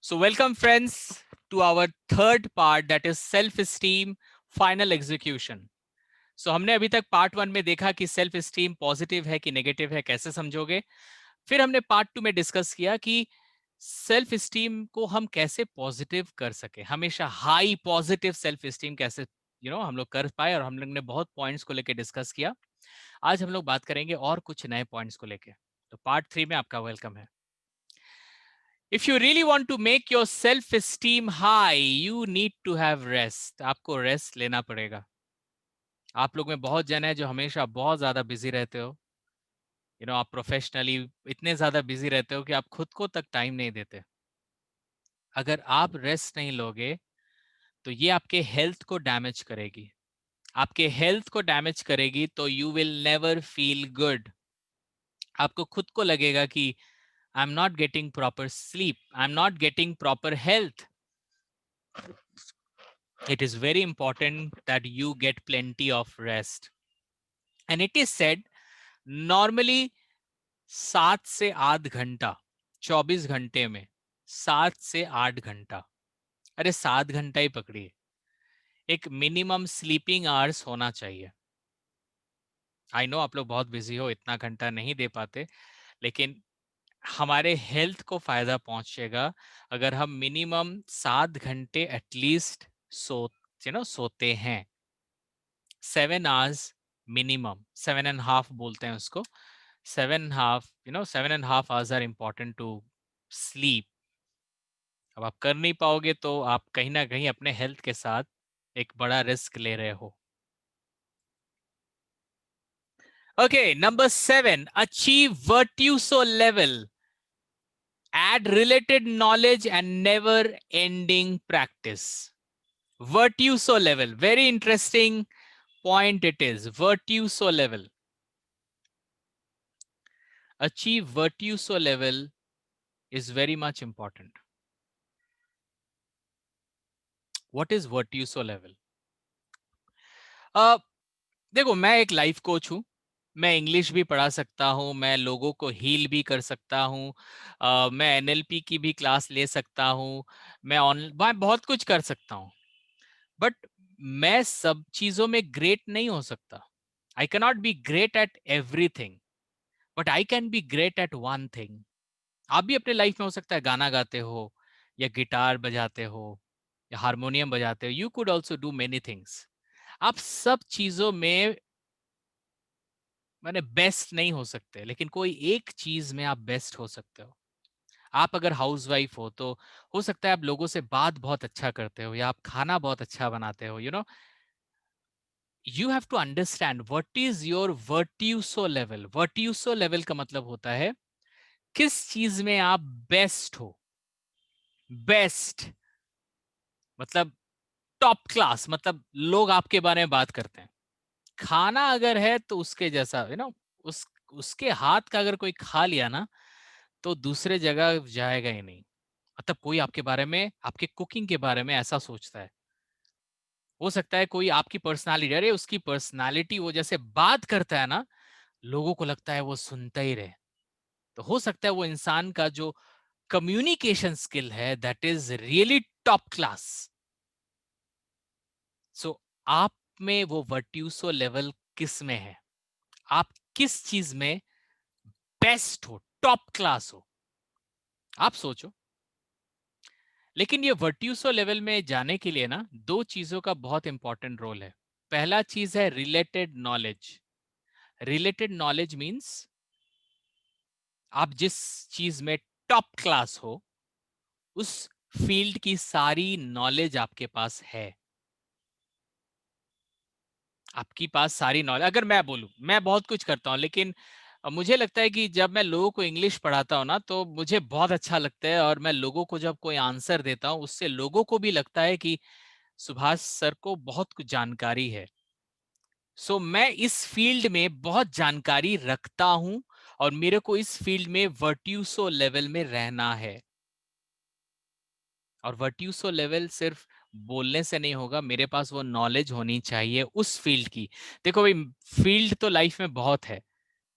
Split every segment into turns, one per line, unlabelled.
So, welcome, friends, to our third part, that is self esteem final execution. So, हमने अभी तक part one में देखा कि सेल्फ एस्टीम पॉजिटिव है कि नेगेटिव है, कैसे समझोगे। फिर हमने पार्ट टू में डिस्कस किया कि सेल्फ एस्टीम को हम कैसे पॉजिटिव कर सके, हमेशा हाई पॉजिटिव सेल्फ एस्टीम कैसे हम लोग कर पाए, और हम लोग ने बहुत पॉइंट्स को लेके डिस्कस किया। आज हम लोग बात करेंगे और कुछ नए पॉइंट्स को लेके। तो पार्ट थ्री में आपका वेलकम है। If you really want to make your self-esteem high, you need to have rest. आपको रेस्ट लेना पड़ेगा। आप लोग में बहुत जन है जो हमेशा बहुत ज्यादा बिजी रहते हो। आप प्रोफेशनली इतने ज्यादा बिजी रहते हो कि आप खुद को तक टाइम नहीं देते। अगर आप रेस्ट नहीं लोगे तो ये आपके हेल्थ को डैमेज करेगी। आपके हेल्थ को डैमेज करेगी तो you will never feel good. आपको खुद को लगेगा कि I am not getting proper sleep, I am not getting proper health. It is very important that you get plenty of rest. And it is said normally 7 से 8 घंटा, 24 घंटे में 7 से 8 घंटा, अरे 7 घंटा ही पकड़िए, एक मिनिमम स्लीपिंग आवर्स होना चाहिए। आई नो आप लोग बहुत बिजी हो, इतना घंटा नहीं दे पाते, लेकिन हमारे हेल्थ को फायदा पहुंचेगा अगर हम मिनिमम 7 घंटे एटलीस्ट सोते हैं। 7 hours minimum, 7.5 बोलते हैं उसको। 7.5 hours are important to sleep. अब आप कर नहीं पाओगे तो आप कहीं ना कहीं अपने हेल्थ के साथ एक बड़ा रिस्क ले रहे हो। Okay, number 7, achieve virtuoso level, add related knowledge and never ending practice. Virtuoso level, very interesting point it is. Virtuoso level, achieve virtuoso level is very much important. What is virtuoso level? देखो, मैं एक life coach हूँ, मैं English भी पढ़ा सकता हूँ, मैं लोगों को हील भी कर सकता हूँ, मैं एनएलपी की भी क्लास ले सकता हूँ, मैं बहुत कुछ कर सकता हूँ, बट मैं सब चीजों में ग्रेट नहीं हो सकता। I can not be great at everything, but I can be great at one thing. आप भी अपने लाइफ में हो सकता है गाना गाते हो, या गिटार बजाते हो, या हारमोनियम बजाते हो। You could also do many things. आप सब चीजों में माने बेस्ट नहीं हो सकते, लेकिन कोई एक चीज में आप बेस्ट हो सकते हो। आप अगर हाउसवाइफ हो तो हो सकता है आप लोगों से बात बहुत अच्छा करते हो, या आप खाना बहुत अच्छा बनाते हो। You have to understand what is your virtuoso level. Virtuoso level का मतलब होता है किस चीज में आप बेस्ट हो। बेस्ट मतलब टॉप क्लास, मतलब लोग आपके बारे में बात करते हैं। खाना अगर है तो उसके जैसा उस उसके हाथ का अगर कोई खा लिया ना तो दूसरे जगह जाएगा ही नहीं। मतलब कोई आपके बारे में, आपके कुकिंग के बारे में ऐसा सोचता है। हो सकता है कोई आपकी पर्सनालिटी, अरे उसकी पर्सनालिटी, वो जैसे बात करता है ना, लोगों को लगता है वो सुनता ही रहे। तो हो सकता है वो इंसान का जो कम्युनिकेशन स्किल है that is really top class. So आप में वो वर्ट्यूसो लेवल किस में है, आप किस चीज में बेस्ट हो, टॉप क्लास हो, आप सोचो। लेकिन ये वर्ट्यूसो लेवल में जाने के लिए ना दो चीजों का बहुत इंपॉर्टेंट रोल है। पहला चीज है related knowledge. Related knowledge means आप जिस चीज में टॉप क्लास हो उस फील्ड की सारी नॉलेज आपके पास है। आपके पास सारी नॉलेज, अगर मैं बोलूं मैं बहुत कुछ करता हूं, लेकिन मुझे लगता है कि जब मैं लोगों को इंग्लिश पढ़ाता हूं ना तो मुझे बहुत अच्छा लगता है, और मैं लोगों को जब कोई आंसर देता हूं उससे लोगों को भी लगता है कि सुभाष सर को बहुत कुछ जानकारी है। सो मैं इस फील्ड में बहुत जानकारी रखता हूं, और मेरे को इस फील्ड में वर्ट्यूसो लेवल में रहना है। और वर्ट्यूसो लेवल सिर्फ बोलने से नहीं होगा, मेरे पास वो नॉलेज होनी चाहिए उस फील्ड की। देखो भाई, फील्ड तो लाइफ में बहुत है,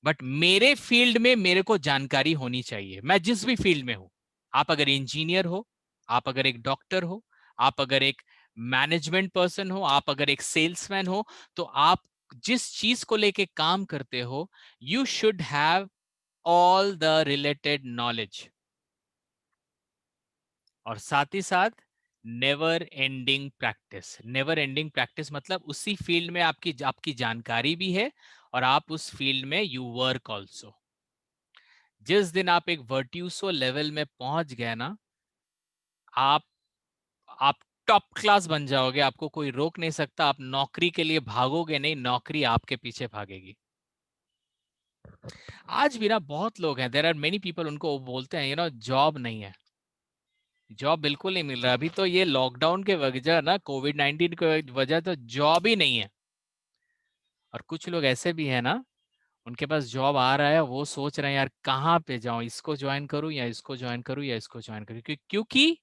बट मेरे फील्ड में मेरे को जानकारी होनी चाहिए, मैं जिस भी फील्ड में हूं। आप अगर इंजीनियर हो आप अगर एक डॉक्टर हो, आप अगर एक मैनेजमेंट पर्सन हो, आप अगर एक सेल्समैन हो, तो आप जिस चीज को लेके काम करते हो, you should have all the related knowledge. और साथ ही साथ never ending practice. Never ending practice मतलब उसी फील्ड में आपकी आपकी जानकारी भी है और आप उस फील्ड में यू वर्क ऑल्सो। जिस दिन आप एक वर्ट्यूसो लेवल में पहुंच गए ना, आप आप टॉप क्लास बन जाओगे, आपको कोई रोक नहीं सकता। आप नौकरी के लिए भागोगे नहीं, नौकरी आपके पीछे भागेगी। आज भी ना बहुत लोग हैं, देयर आर मेनी पीपल, उनको बोलते हैं जॉब नहीं है, जॉब बिल्कुल नहीं मिल रहा। अभी तो ये लॉकडाउन के वजह ना, कोविड-19 के वजह तो जॉब ही नहीं है। और कुछ लोग ऐसे भी हैं ना, उनके पास जॉब आ रहा है, वो सोच रहे हैं यार कहाँ पे जाऊं, इसको ज्वाइन करूं या इसको ज्वाइन करूं या इसको ज्वाइन करूं, क्योंकि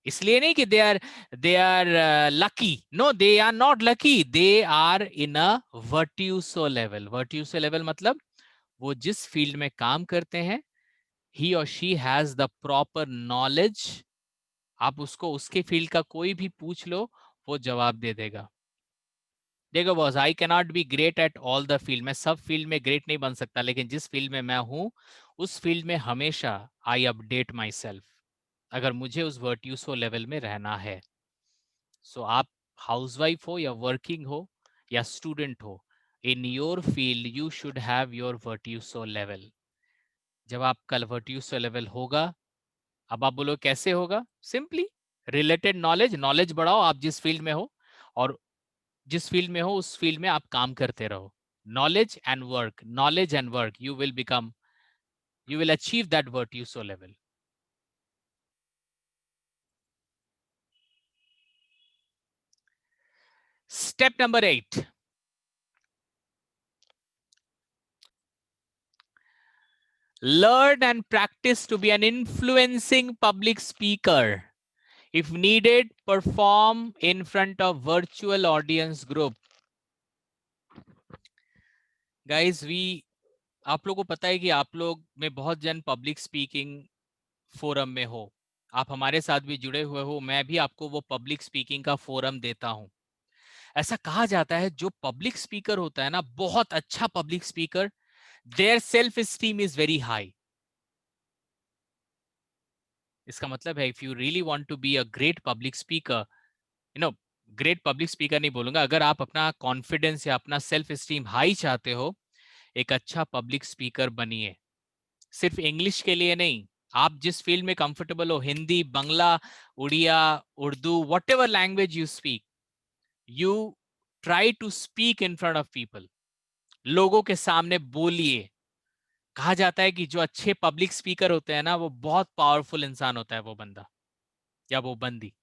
इसलिए नहीं कि they are lucky, no they are not lucky, they are in a virtuoso level. Virtuoso level मतलब वो जिस फील्ड में काम करते हैं, ही और she has the proper knowledge. आप उसको उसके फील्ड का कोई भी पूछ लो, वो जवाब दे देगा। देखो boss, I cannot be great at all the field. मैं सब फील्ड में ग्रेट नहीं बन सकता, लेकिन जिस फील्ड में मैं हूं, उस फील्ड में हमेशा आई अपडेट माई सेल्फ, अगर मुझे उस वर्ट्यूसो लेवल में रहना है। सो आप हाउसवाइफ हो या वर्किंग हो या स्टूडेंट हो, in your field you should have your virtuoso level. जब आपका वर्ट्यूसो लेवल होगा, अब आप बोलो कैसे होगा? सिंपली रिलेटेड नॉलेज, नॉलेज बढ़ाओ आप जिस फील्ड में हो, और जिस फील्ड में हो उस फील्ड में आप काम करते रहो। Knowledge and work, knowledge and work, you will become, you will achieve that virtuoso level. Step number 8, learn and practice to be an influencing public speaker. If needed, perform in front of virtual audience group. Guys, we आप लोगों को पता है कि आप लोग में बहुत जन पब्लिक स्पीकिंग फोरम में हो, आप हमारे साथ भी जुड़े हुए हो, मैं भी आपको वो पब्लिक स्पीकिंग का फोरम देता हूं। ऐसा कहा जाता है जो पब्लिक स्पीकर होता है ना, बहुत अच्छा public speaker, their self esteem is very high. इसका मतलब है if you really want to be a great public speaker, you know, great public speaker नहीं बोलूंगा, अगर आप अपना कॉन्फिडेंस या अपना सेल्फ स्टीम हाई चाहते हो, एक अच्छा पब्लिक स्पीकर बनिए। सिर्फ इंग्लिश के लिए नहीं, आप जिस फील्ड में कंफर्टेबल हो, Hindi, Bangla, Odia, Urdu, whatever language you speak, you try to speak in front of people. लोगों के सामने बोलिए। कहा जाता है कि जो अच्छे पब्लिक स्पीकर होते हैं ना, वो बहुत पावरफुल इंसान होता है वो बंदा या वो बंदी।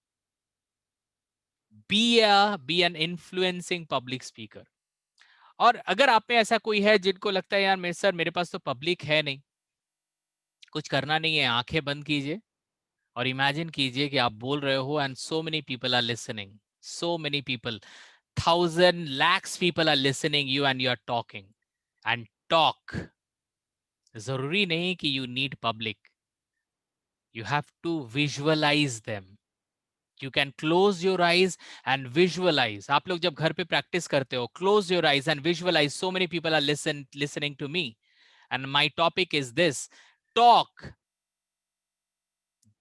Be an influencing public speaker. और अगर आप में ऐसा कोई है जिनको लगता है यार मेरे सर, मेरे पास तो पब्लिक है नहीं, कुछ करना नहीं है, आंखें बंद कीजिए और इमेजिन कीजिए कि आप बोल रहे हो and so many people are listening, so many people, 1,000 lakhs people are listening you and you are talking and talk। जरूरी नहीं कि you need public, you have to visualize them। You can close your eyes and visualize। आप लोग जब घर पे practice करते हो, close your eyes and visualize so many people are listening to me and my topic is this: talk।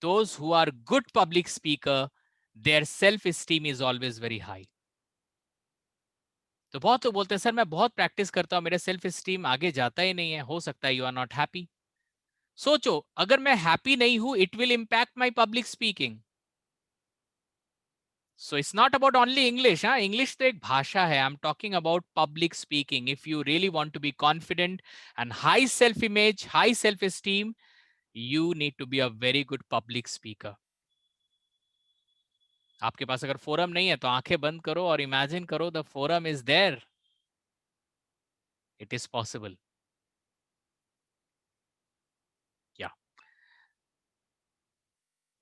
Those who are good public speaker, their self esteem is always very high। तो बहुत लोग बोलते हैं sir मैं बहुत practice करता हूं, मेरा सेल्फ स्टीम आगे जाता ही नहीं है। हो सकता है यू आर नॉट हैप्पी। सोचो, अगर मैं हैप्पी नहीं हूं, it will impact my public speaking. So it's not about only English, huh? English तो एक भाषा है। I'm talking about public speaking. If you really want to be confident and high self-image, high self-esteem, you need to be a very good public speaker। आपके पास अगर forum नहीं है तो आंखें बंद करो और इमेजिन करो the forum is there. It is possible.